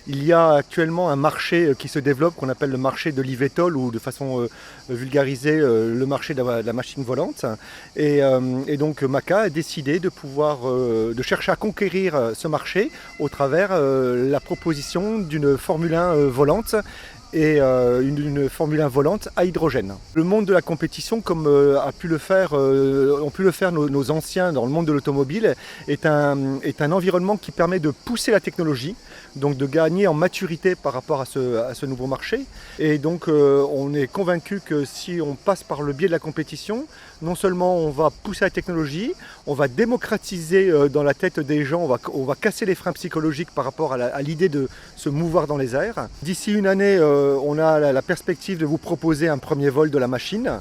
Il y a actuellement un marché qui se développe qu'on appelle le marché de l'eVTOL ou de façon vulgarisée le marché de la machine volante. Et donc Maca a décidé de chercher à conquérir ce marché au travers la proposition d'une Formule 1 volante et une Formule 1 volante à hydrogène. Le monde de la compétition, comme ont pu le faire nos anciens dans le monde de l'automobile, est un environnement qui permet de pousser la technologie, donc de gagner en maturité par rapport à ce nouveau marché. Et donc on est convaincu que si on passe par le biais de la compétition, non seulement on va pousser la technologie, on va démocratiser dans la tête des gens, on va casser les freins psychologiques par rapport à l'idée de se mouvoir dans les airs. D'ici une année, on a la perspective de vous proposer un premier vol de la machine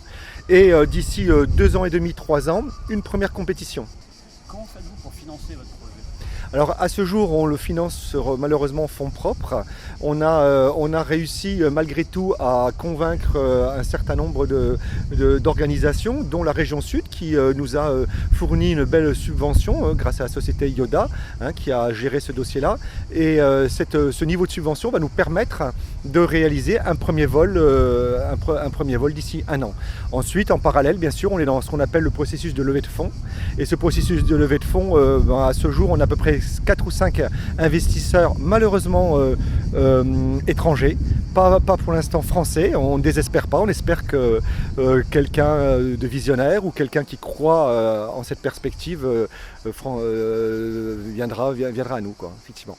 et d'ici 2 ans et demi, 3 ans, une première compétition. Comment faites-vous pour financer votre projet? Alors à ce jour, on le finance malheureusement en fonds propres. On a réussi malgré tout à convaincre un certain nombre d'organisations, dont la région Sud, qui nous a fourni une belle subvention grâce à la société Yoda, qui a géré ce dossier-là. Et ce niveau de subvention va nous permettre de réaliser un premier vol d'ici 1 an. Ensuite, en parallèle, bien sûr, on est dans ce qu'on appelle le processus de levée de fonds. Et ce processus de levée de fonds, à ce jour, on a à peu près 4 ou 5 investisseurs, malheureusement étrangers, pas pour l'instant français. On ne désespère pas, on espère que quelqu'un de visionnaire ou quelqu'un qui croit en cette perspective viendra à nous, quoi, effectivement.